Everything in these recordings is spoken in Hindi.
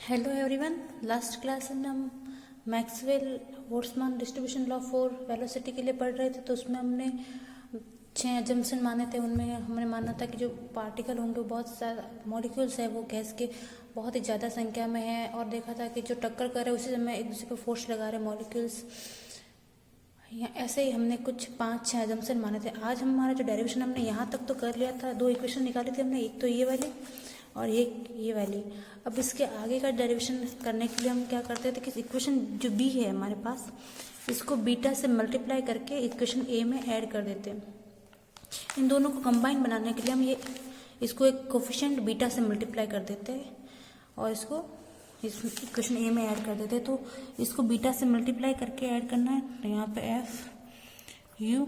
Hello everyone. लास्ट क्लास में हम Maxwell Boltzmann distribution law for velocity के लिए पढ़ रहे थे। तो उसमें हमने 6 अजम्पशन माने थे। उनमें हमने माना था कि जो पार्टिकल होंगे वो बहुत सारा मॉलिक्यूल्स है वो गैस के बहुत ही ज़्यादा संख्या में है, और देखा था कि जो टक्कर कर रहे हैं उसी समय एक दूसरे को फोर्स लगा रहे मॉलिक्यूल्स। ऐसे ही हमने कुछ 5-6 अजम्पशन माने थे। आज हमारा जो डेरिवेशन हमने यहाँ तक तो कर लिया था, 2 इक्वेशन निकाली थी हमने, एक तो ये वाली और एक ये वाली। अब इसके आगे का डेरिवेशन करने के लिए हम क्या करते थे कि इक्वेशन जो बी है हमारे पास, इसको बीटा से मल्टीप्लाई करके इक्वेशन ए में ऐड कर देते हैं। इन दोनों को कंबाइन बनाने के लिए हम इसको एक कोफिशिएंट बीटा से मल्टीप्लाई कर देते हैं और इसको इस इक्वेशन ए में ऐड कर देते हैं। तो इसको बीटा से मल्टीप्लाई करके ऐड करना है। तो यहाँ पे F U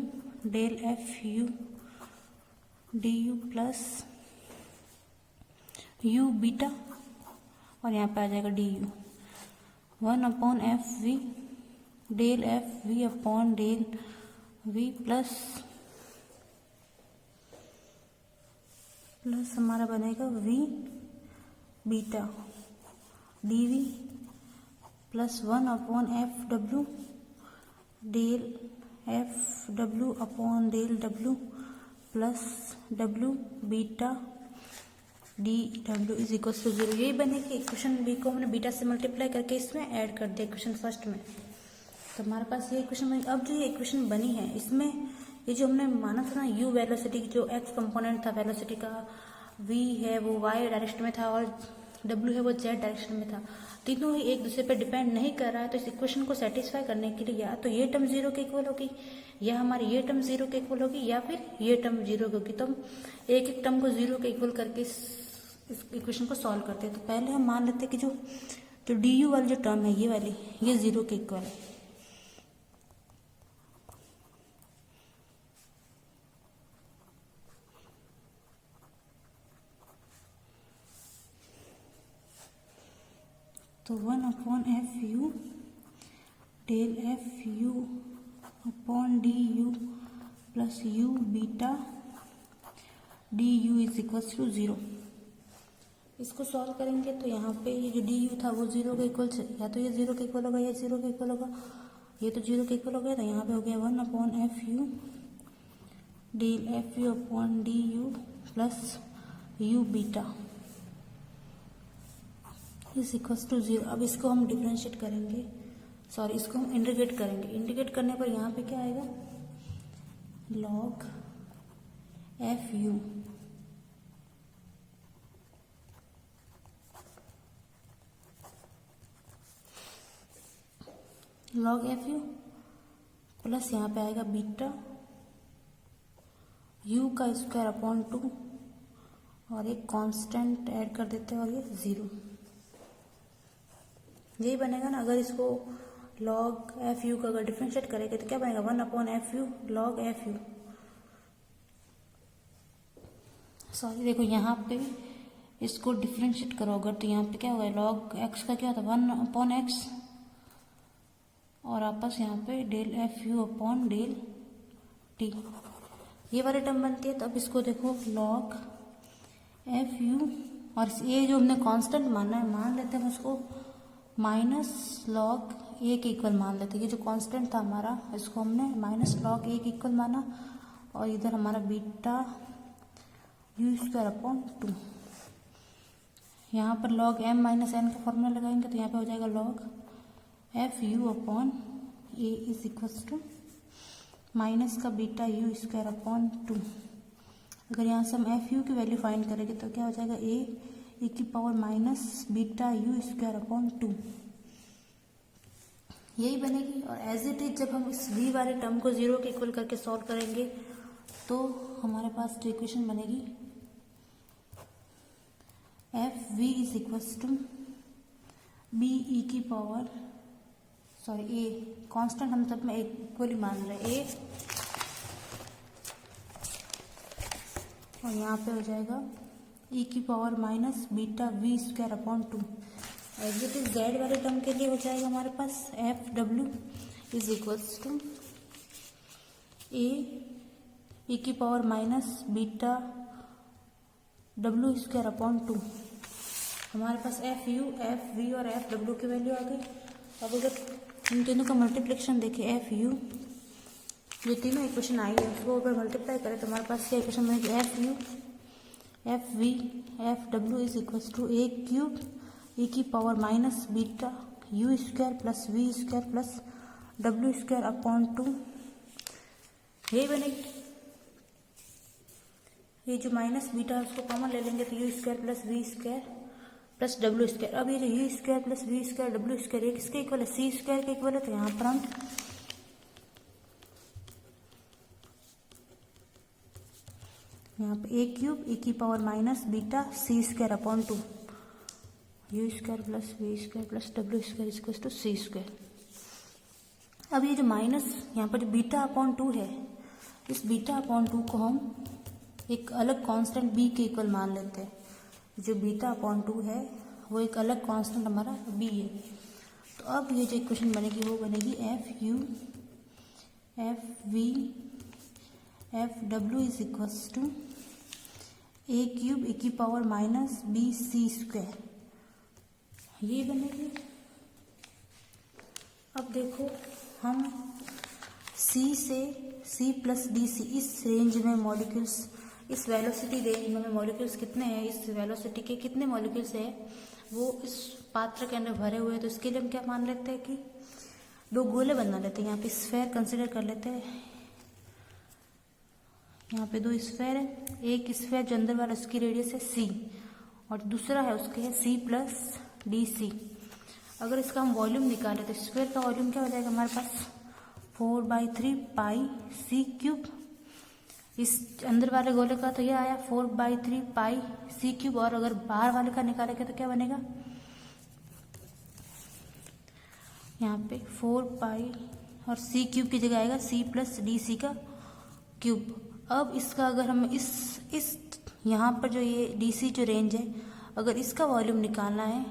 del F U D U plus U beta, और यहाँ पे आ जाएगा D U 1/f(v) del F V upon del V plus हमारा बनेगा v beta D V plus 1/f(w) del F W upon del W plus W beta D W is equal to 0। यही बनेगी। इक्वेशन बी को हमने बीटा से मल्टीप्लाई करके इसमें ऐड कर दिया इक्वेशन फर्स्ट में। तो हमारे पास ये इक्वेशन बनी। अब जो ये इक्वेशन बनी है इसमें ये जो हमने माना था ना यू वेलोसिटी की, जो एक्स कंपोनेंट था वेलोसिटी का, वी है वो वाई डायरेक्शन में था और डब्ल्यू है वो जेड डायरेक्शन में था। तीनों ही एक दूसरे पर डिपेंड नहीं कर रहा है। तो इस इक्वेशन को सेटिस्फाई करने के लिए या तो ये टर्म 0 के इक्वल होगी, या हमारी ये टर्म 0 के इक्वल होगी, या फिर ये टर्म 0 की होगी। तो हम एक एक टर्म को 0 के इक्वल करके इस इक्वेशन को सॉल्व करते हैं। तो पहले हम मान लेते हैं कि जो डी यू वाली जो टर्म है ये वाली, ये 0 के इक्वल है। तो 1/f(u) del F U upon D U plus U beta D U is equal to 0। इसको सॉल्व करेंगे तो यहाँ पे ये जो डी यू था वो 0 के इक्वल, या तो ये 0 के इक्वल होगा या 0 के इक्वल होगा। ये तो 0 के इक्वल हो गया, तो यहाँ पे हो गया 1/f(u) del F U upon D U plus U beta is equal to 0। अब इसको हम डिफरेंशिएट करेंगे, सॉरी इसको हम इंटीग्रेट करेंगे। इंटीग्रेट करने पर यहाँ पे क्या आएगा, लॉग एफ यू प्लस यहाँ पे आएगा बीटा u का स्क्वायर अपॉन 2 और एक कांस्टेंट ऐड कर देते हैं और ये 0। यही बनेगा ना। अगर इसको log एफ यू का अगर डिफरेंशिएट करेंगे तो क्या बनेगा, 1/f(u) log F you. Sorry देखो यहाँ पे इसको डिफरेंशिएट करो अगर, तो यहाँ पे क्या होगा, log x का क्या होता है 1/x और आपस यहाँ पे del F U upon del T, ये वाली टर्म बनती है। तो अब इसको देखो log एफ यू, और ये जो हमने कांस्टेंट माना है मान लेते हैं उसको माइनस log a के इक्वल मान लेते हैं। ये जो कांस्टेंट था हमारा इसको हमने माइनस log a के इक्वल माना, और इधर हमारा बीटा यू स्क्वायर अपॉन 2। यहाँ पर log m माइनस n का फॉर्मूला लगाएंगे तो यहाँ पे हो जाएगा log F U upon A is equal to minus का बीटा यू स्क्वायर अपॉन 2। अगर यहाँ से हम एफ यू की वैल्यू फाइंड करेंगे तो क्या हो जाएगा, ए की power minus beta U square upon 2, यही बनेगी। और एज इट इज जब हम इस v वाले टर्म को 0 के इक्वल करके सॉल्व करेंगे तो हमारे पास जो इक्वेशन बनेगी F V is equal to B E की पावर, सॉरी ए कांस्टेंट हम सब में इक्वली मान रहे हैं ए, और यहाँ पे हो जाएगा ई की power minus beta V square upon 2। As it is Z वाले टर्म के लिए हो जाएगा हमारे पास F W is equals to A e की power minus beta W square upon 2, हमारे पास एफ यू, एफ वी और एफ डब्ल्यू की वैल्यू आ गई। अब अगर इन तीनों का मल्टीप्लिकेशन देखें, एफ यू जो तीनों इक्वेशन आई है उसको अगर मल्टीप्लाई करें तो हमारे पास क्या इक्वेशन बनेगी, F U F V F W is equal to A cube ई की power minus beta U square plus V square plus W square upon 2, यही बनेगी। ये जो माइनस बीटा है उसको कॉमन ले लेंगे तो U square plus V square plus W square. अब ये जो U square plus V square W square ये किसके इक्वल है, सी स्क्वायर के इक्वल है। तो यहाँ पर हम यहाँ पे ए क्यूब ई की power minus beta C square upon 2 U square plus V square plus W square equal to C square. अब ये जो माइनस यहाँ पर जो बीटा अपॉन 2 है, इस बीटा अपॉन 2 को हम एक अलग कांस्टेंट बी के इक्वल मान लेते हैं। जो बीटा अपॉन 2 है वो एक अलग कांस्टेंट हमारा बी है। तो अब ये जो इक्वेशन बनेगी वो बनेगी F U F V F W is equals to A cube A की power minus B C square, ये बनेगी। अब देखो हम सी से सी प्लस डी सी इस रेंज में मॉलिक्यूल्स, इस वेलोसिटी रेंज में मॉलिक्यूल्स कितने हैं, इस वेलोसिटी के कितने मॉलिक्यूल्स हैं वो इस पात्र के अंदर भरे हुए हैं। तो इसके लिए हम क्या मान लेते हैं कि दो गोले बना लेते हैं। यहाँ पे स्फेयर कंसिडर कर लेते हैं। यहाँ पे दो स्फेयर है, एक स्फेयर जो अंदर वाला उसकी रेडियस है सी और दूसरा है उसके है सी प्लस डी सी। अगर इसका हम वॉल्यूम निकालें तो स्फेयर का वॉल्यूम क्या हो जाएगा हमारे पास 4/3 पाई सी क्यूब। इस अंदर वाले गोले का तो ये आया 4/3 पाई सी क्यूब। और अगर बाहर वाले का निकालेंगे तो क्या बनेगा, यहाँ पे 4 पाई और सी क्यूब की जगह आएगा सी प्लस डी सी का क्यूब। अब इसका अगर हम इस यहाँ पर जो ये डी सी जो रेंज है, अगर इसका वॉल्यूम निकालना है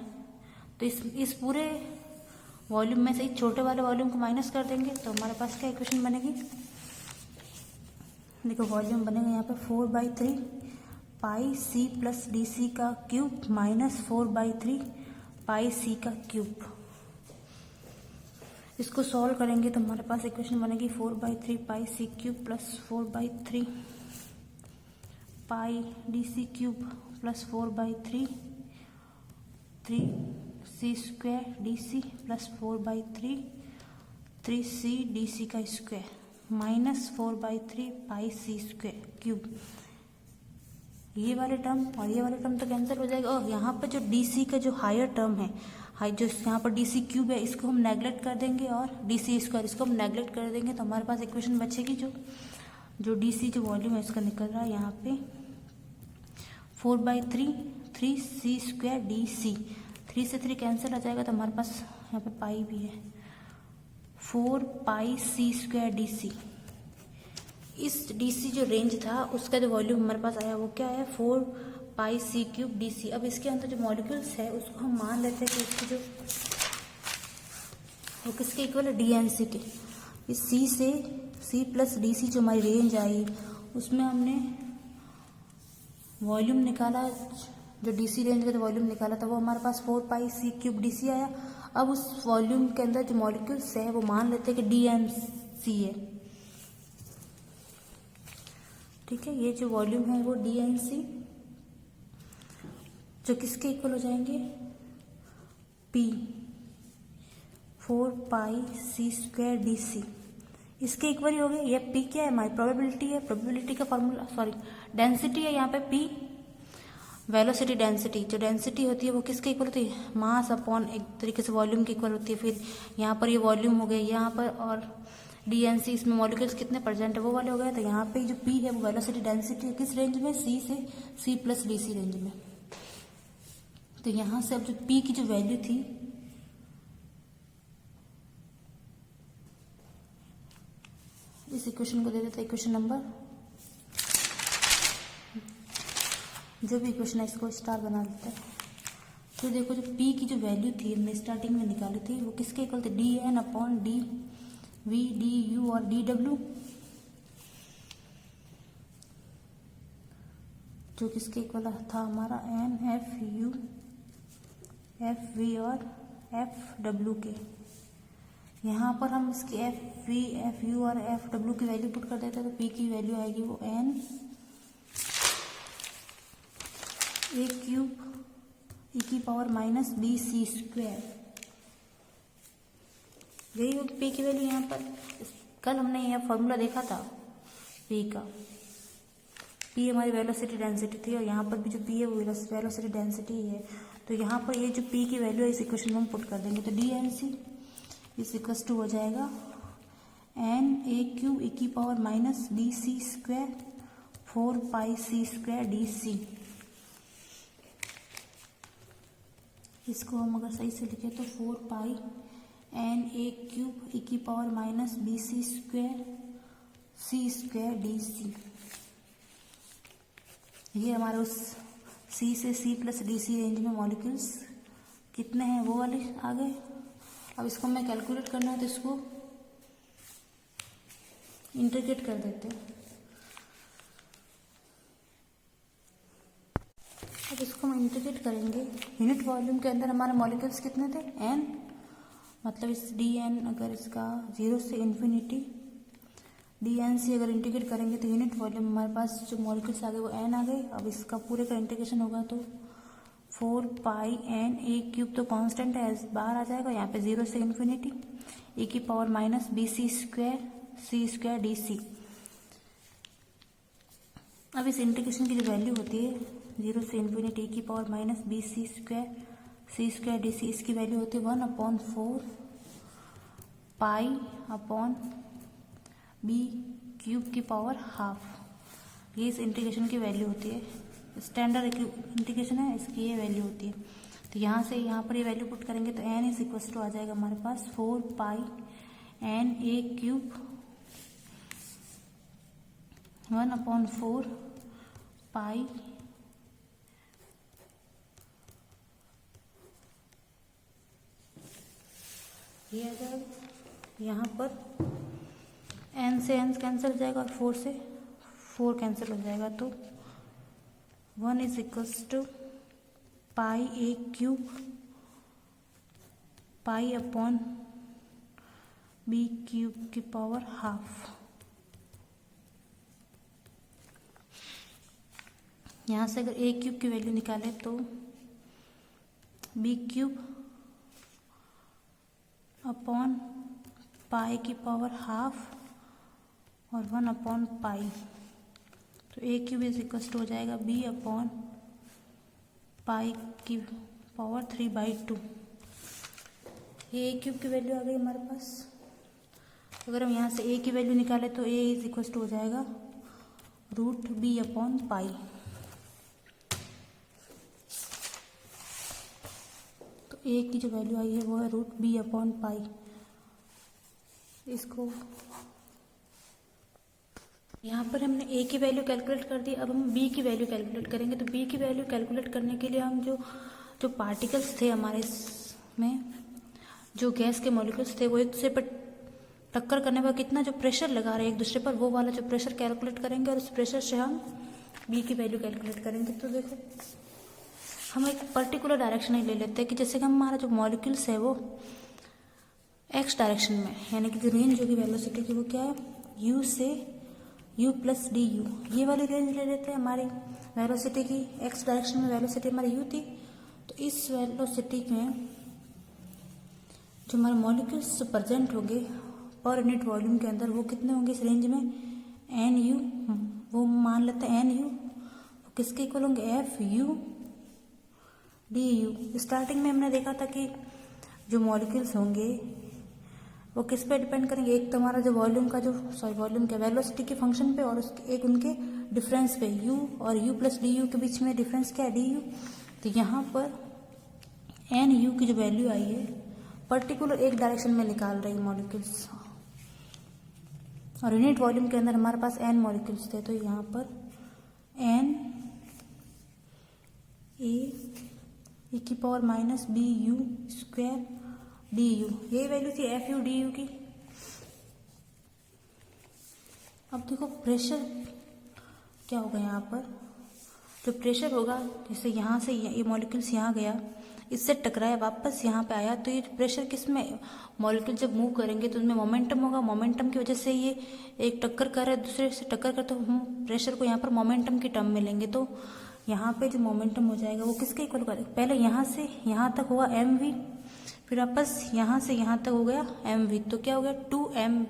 तो इस पूरे वॉल्यूम में से इस छोटे वाले वॉल्यूम को माइनस कर देंगे तो हमारे पास क्या इक्वेशन बनेगी, देखो वॉल्यूम बनेगा यहाँ पे 4/3 पाई सी प्लस डी सी का क्यूब माइनस 4/3 पाई सी का क्यूब। इसको सॉल्व करेंगे तो हमारे पास इक्वेशन बनेगी 4/3 pi C cube plus 4/3 pi D C cube plus 4/3 C square D C plus 4/3 3c D C का square minus 4/3 pi C square cube. ये वाले टर्म और ये वाले टर्म तो कैंसिल हो जाएगा। और यहाँ पर जो डी सी का जो हायर टर्म है, जो यहाँ पर डी सी क्यूब है, इसको हम नेगलेक्ट कर देंगे और डी सी स्क्वायर इसको हम नेगलेक्ट कर देंगे तो हमारे पास इक्वेशन बचेगी जो डी सी जो वॉल्यूम है इसका निकल रहा है यहाँ पे 4/3 3c स्क्वायर डी सी। 3 से 3 कैंसिल हो जाएगा तो हमारे पास यहाँ पे पाई भी है 4 पाई सी स्क्वायर डी सी। इस डी सी जो रेंज था उसका जो वॉल्यूम हमारे पास आया वो क्या है 4 pi C cube D C. अब इसके अंदर जो मॉलिक्यूल्स है उसको हम मान लेते हैं कि इसकी जो वो किसके इक्वल है, डी एन सी के। इस सी से सी प्लस डी सी जो हमारी रेंज आई उसमें हमने वॉल्यूम निकाला, जो डी सी रेंज का जो वॉल्यूम निकाला था वो हमारे पास 4 pi C cube D C आया। अब उस वॉल्यूम के अंदर जो मॉलिक्यूल्स है वो मान लेते हैं कि डी एन सी है। ठीक है, ये जो वॉल्यूम है वो डी एन सी जो किसके इक्वल हो जाएंगे, P 4 pi C square D सी इसके इक्वल ही हो गए। ये पी क्या है, हमारी प्रोबेबिलिटी है, प्रोबेबिलिटी का फॉर्मूला डेंसिटी है यहाँ पे पी, वेलोसिटी डेंसिटी। जो डेंसिटी होती है वो किसके इक्वल होती है, मास अपॉन एक तरीके से वॉल्यूम के इक्वल होती है। फिर यहाँ पर ये वॉल्यूम हो गया यहाँ पर, और डी एन सी इसमें मॉलिक्यूल्स कितने परसेंट है वो वाले हो गए। तो यहाँ पे जो पी है वो वेलोसिटी डेंसिटी है किस रेंज में, सी से C plus D C range में। तो यहाँ से अब जो पी की जो वैल्यू थी इस इक्वेशन को दे देते हैं इक्वेशन नंबर, जो भी इक्वेशन है इसको स्टार बना लेते हैं। तो देखो जो पी की जो वैल्यू थी हमने स्टार्टिंग में निकाली थी वो किसके इक्वल थे, D N upon D V D U और डी डब्ल्यू, जो किसके इक्वल था हमारा N F U F V और एफ डब्ल्यू के। यहाँ पर हम इसके एफ वी, एफ यू और एफ डब्ल्यू की वैल्यू पुट कर देते हैं तो पी की वैल्यू आएगी वो एन ए क्यूब ई की power minus B C square, यही होगी पी की वैल्यू। यहाँ पर कल हमने यह फॉर्मूला देखा था पी का, पी हमारी वेलोसिटी डेंसिटी थी और यहाँ पर भी जो पी है वो वेलोसिटी डेंसिटी है। तो यहाँ पर ये जो पी की वैल्यू है इस इक्वेशन में हम पुट कर देंगे तो डी एन सी इस इक्वस टू हो जाएगा एन ए क्यूब ई की power minus B C square 4 pi C square D C. इसको हम अगर सही से लिखें तो 4 पाई एन ए क्यूब ई की power minus B C square D C. ये हमारे उस सी से C plus D C range में मॉलिक्यूल्स कितने हैं वो वाले आ गए। अब इसको मैं कैलकुलेट करना है तो इसको इंटीग्रेट कर देते हैं। अब इसको हम इंटीग्रेट करेंगे, यूनिट वॉल्यूम के अंदर हमारे मॉलिक्यूल्स कितने थे एन, मतलब इस डी एन अगर इसका 0 से इन्फिनिटी डी एन सी अगर इंटीग्रेट करेंगे तो यूनिट वॉल्यूम हमारे पास जो मॉलिक्यूल्स आ गए वो एन आ गए। अब इसका पूरे का इंटीग्रेशन होगा तो 4 पाई एन ए क्यूब तो कांस्टेंट है बाहर आ जाएगा, यहाँ पे 0 से इन्फिनिटी ए की power minus B C square D C. अब इस इंटीग्रेशन की जो वैल्यू होती है 0 से इन्फिनिटी ए की power minus B C square D C, इसकी वैल्यू होती है 1/4 पाई अपॉन बी क्यूब की पावर हाफ। ये इस इंटीग्रेशन की वैल्यू होती है, स्टैंडर्ड इंटीग्रेशन है, इसकी ये वैल्यू होती है। तो यहाँ से यहाँ पर ये वैल्यू पुट करेंगे तो एन इज इक्वल टू आ जाएगा हमारे पास 4 पाई एन ए क्यूब 1/4 पाई ये आ जाएगा। यहाँ पर एन से एन कैंसिल हो जाएगा और 4 से 4 कैंसिल हो जाएगा तो 1 is equals to pi A cube pi upon B cube की पावर हाफ। यहाँ से अगर ए क्यूब की वैल्यू निकाले तो बी क्यूब अपॉन पाई की पावर हाफ और 1/पाई, तो ए क्यूब इज इक्वल टू हो जाएगा बी अपॉन पाई की पावर 3/2। ये ए क्यूब की वैल्यू आ गई हमारे पास। अगर हम यहाँ से ए की वैल्यू निकालें तो ए इज इक्वल टू हो जाएगा रूट बी अपॉन पाई। तो ए की जो वैल्यू आई है वो है रूट बी अपॉन पाई। इसको यहाँ पर हमने ए की वैल्यू कैलकुलेट कर दी, अब हम बी की वैल्यू कैलकुलेट करेंगे। तो बी की वैल्यू कैलकुलेट करने के लिए हम जो पार्टिकल्स थे हमारे में, जो गैस के मॉलिक्यूल्स थे वो एक दूसरे पर टक्कर करने पर कितना जो प्रेशर लगा रहे हैं एक दूसरे पर, वो वाला जो प्रेशर कैलकुलेट करेंगे और उस प्रेशर से हम बी की वैल्यू कैलकुलेट करेंगे। तो देखो हम एक पर्टिकुलर डायरेक्शन ही ले लेते हैं कि जैसे कि हमारा जो मॉलिक्यूल्स है वो एक्स डायरेक्शन में, यानी कि जो रेंज होगी वेलोसिटी की वो क्या है यू से u प्लस डी यू, ये वाली रेंज ले लेते हैं हमारी वेलोसिटी की। एक्स डायरेक्शन में वेलोसिटी हमारी u थी, तो इस वेलोसिटी में जो हमारे मॉलिक्यूल्स प्रेजेंट होंगे पर यूनिट वॉल्यूम के अंदर वो कितने होंगे इस रेंज में एन यू, वो मान लेते हैं एन यू, किसके इक्वल होंगे F U D you. Starting में हमने देखा था कि जो मॉलिक्यूल्स होंगे वो किस पे डिपेंड करेंगे, एक तो हमारा जो वॉल्यूम का वॉल्यूम के वेलोसिटी के फंक्शन पे और उसके एक उनके डिफरेंस पे u और u प्लस डी यू के बीच में डिफरेंस क्या है डी यू। तो यहाँ पर एन यू की जो वैल्यू आई है पर्टिकुलर एक डायरेक्शन में निकाल रही मॉलिक्यूल्स, और यूनिट वॉल्यूम के अंदर हमारे पास n मॉलिक्यूल्स थे। तो यहाँ पर n ए की power minus B U square D U, ये वैल्यू थी एफ यू डी यू की। अब देखो प्रेशर क्या होगा यहाँ पर, जो प्रेशर होगा जैसे यहाँ से ये मॉलिक्यूल्स यहाँ गया, इससे टकराया वापस यहाँ पे आया, तो ये प्रेशर किस में, मॉलिक्यूल जब मूव करेंगे तो उनमें मोमेंटम होगा, मोमेंटम की वजह से ये एक टक्कर कर रहा है दूसरे से टक्कर कर, तो हम प्रेशर को यहाँ पर मोमेंटम की टर्म में लेंगे। तो यहाँ पे जो मोमेंटम हो जाएगा वो किसके इक्वल होगा, पहले यहाँ से यहाँ तक हुआ mv, फिर वापस यहाँ से यहाँ तक हो गया mv, तो क्या हो गया 2mv।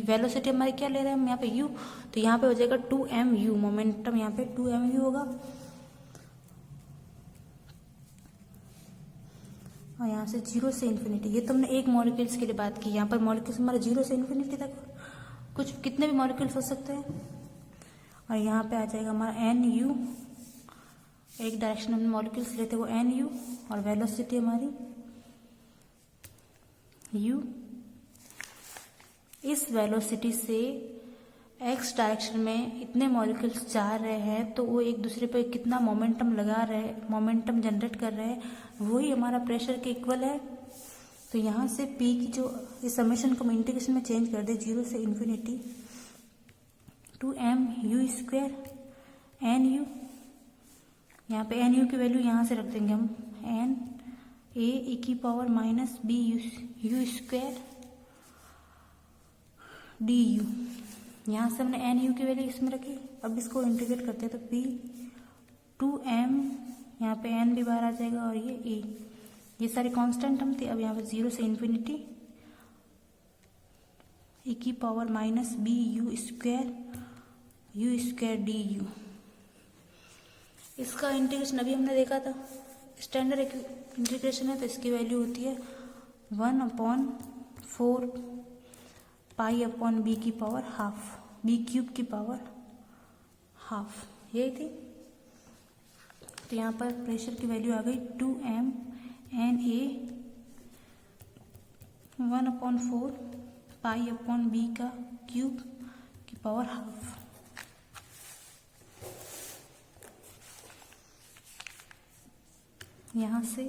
वेलोसिटी हमारी क्या ले रहे हैं हम यहाँ पे u, तो यहाँ पे हो जाएगा 2mu, मोमेंटम यहाँ पे 2mu होगा। और यहाँ से 0 से इन्फिनिटी, ये तो हमने एक मॉलिक्यूल्स के लिए बात की, यहाँ पर मॉलिक्यूल्स हमारे 0 से इन्फिनिटी तक कुछ कितने भी मॉलिक्यूल्स हो सकते हैं। और यहाँ पे आ जाएगा हमारा nu, एक डायरेक्शन में मॉलिक्यूल्स लेते वो nu, और वेलोसिटी हमारी u। इस वेलोसिटी से x डायरेक्शन में इतने मॉलिक्यूल्स जा रहे हैं, तो वो एक दूसरे पे कितना मोमेंटम लगा रहे हैं, मोमेंटम जनरेट कर रहे हैं, वही हमारा प्रेशर के इक्वल है। तो यहाँ से p की जो इस समेशन को हम इंटीग्रेशन में चेंज कर दे 0 से इन्फिनिटी 2mu स्क्वायर nu, यहाँ पे nu की वैल्यू यहाँ से रख देंगे हम n a e की power minus b u square du, यहाँ से हमने nu की वैल्यू इसमें रखी। अब इसको इंटीग्रेट करते हैं तो p 2m, यहाँ पे n भी बाहर आ जाएगा, और ये a, ये सारे कांस्टेंट हम थे। अब यहाँ पे 0 से इन्फिनिटी e की power minus b u square du। इसका इंटीग्रेशन अभी हमने देखा था, स्टैंडर्ड इंटीग्रेशन है, तो इसकी वैल्यू होती है 1/4 पाई अपॉन b की पावर हाफ, b क्यूब की पावर हाफ, यही थी। तो यहाँ पर प्रेशर की वैल्यू आ गई 2m na 1/4 pi upon b का क्यूब की पावर हाफ। यहाँ से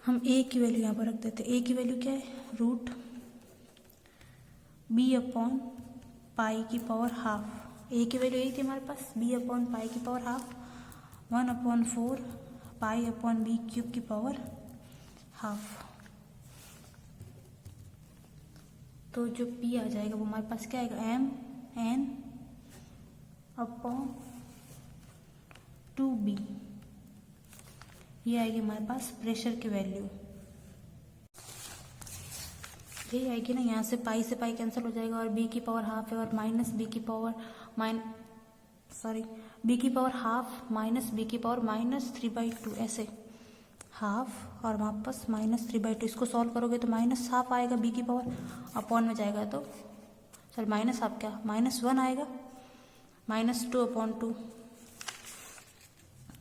हम a की वैल्यू यहाँ पर रख देते हैं। a की वैल्यू क्या है, रूट b अपॉन पाई की पावर हाफ। a की वैल्यू यही थी हमारे पास, b अपॉन पाई की power half, 1/4 pi upon b cube की पावर हाफ। तो जो p आ जाएगा वो हमारे पास क्या आएगा, m n अपॉन 2b, ये आएगी हमारे पास प्रेशर की वैल्यू, यही आएगी ना। यहाँ से पाई कैंसिल हो जाएगा, और b की पावर हाफ है, और माइनस b की पावर b की पावर हाफ माइनस b की पावर -3/2, ऐसे हाफ और वापस -3/2। इसको सॉल्व करोगे तो माइनस हाफ आएगा b की पावर, अपॉन में जाएगा तो सर माइनस हाफ क्या -1 आएगा, -2/2।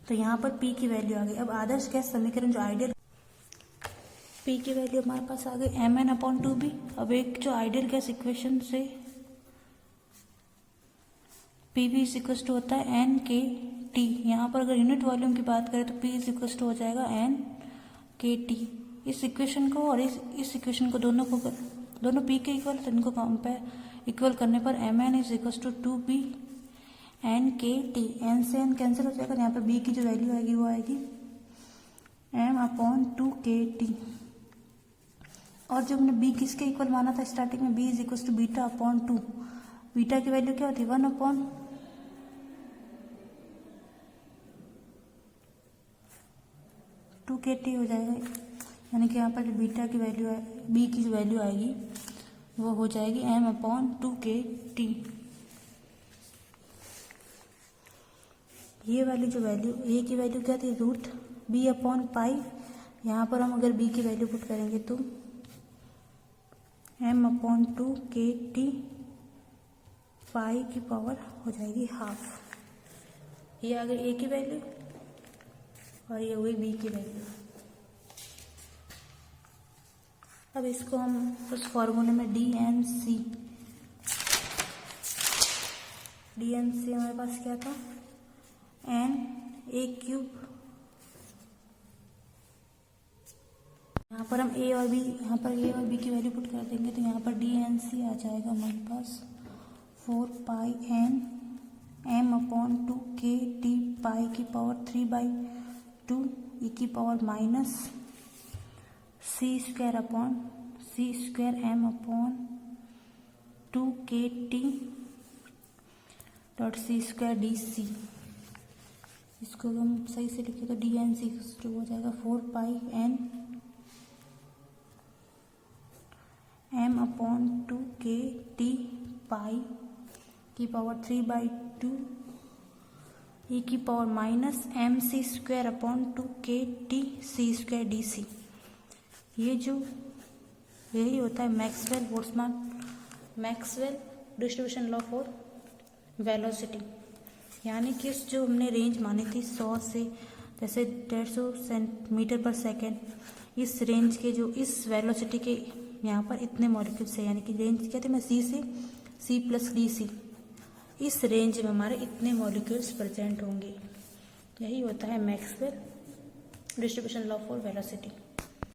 तो यहाँ पर p की वैल्यू आ गई। अब आदर्श गैस समीकरण जो आइडियल, p की वैल्यू हमारे पास आ गई mn/2b। अब एक जो आइडियल गैस इक्वेशन से pv इक्वल टू होता है n/kT। यहाँ पर अगर यूनिट वॉल्यूम की बात करें तो p इक्वल टू हो जाएगा n/kT। इस इक्वेशन को और इस इक्वेशन को दोनों p के इक्वल, तो इनको कंपेयर इक्वल करने पर mn equal to 2p n/kT। n से n कैंसिल हो जाएगा, यहाँ पर b की जो वैल्यू आएगी वो आएगी m/2kT। और जो हमने b किसके इक्वल माना था स्टार्टिंग में, b इक्वल टू β/2। बीटा की वैल्यू क्या होती है, 1/2kT हो जाएगा। यानी कि यहाँ पर जो बीटा की वैल्यू है, b की जो वैल्यू आएगी वो हो जाएगी m/2kT। ये वाली जो वैल्यू, a की वैल्यू क्या थी, रूट b/पाई। यहाँ पर हम अगर b की वैल्यू पुट करेंगे तो m/2kT पाई की पावर हो जाएगी हाफ। ये आ गई a की वैल्यू और ये हुई b की वैल्यू। अब इसको हम उस फॉर्मूले में DNC हमारे पास क्या था, na3। यहाँ पर हम a और b की वैल्यू पुट कर देंगे, तो यहाँ पर DNC आ जाएगा हमारे पास 4 पाई n m अपॉन 2kt पाई की पावर 3/2 e की power minus c square upon c square m upon 2kt dot c square dc। इसको हम सही से लिखे तो dnc हो जाएगा 4πn m अपॉन 2kt पाई की पावर 3/2 e की power minus mc square upon 2kt c square dc। ये जो यही होता है Maxwell distribution law for velocity. यानी कि जो हमने रेंज मानी थी 100 से जैसे 150 मीटर पर सेकेंड, इस रेंज के जो इस वेलोसिटी के यहाँ पर इतने मॉलिक्यूल्स है, यानी कि रेंज क्या थे मैं सी से सी प्लस डी सी, इस रेंज में हमारे इतने मॉलिक्यूल्स प्रेजेंट होंगे। यही होता है Maxwell distribution law for velocity.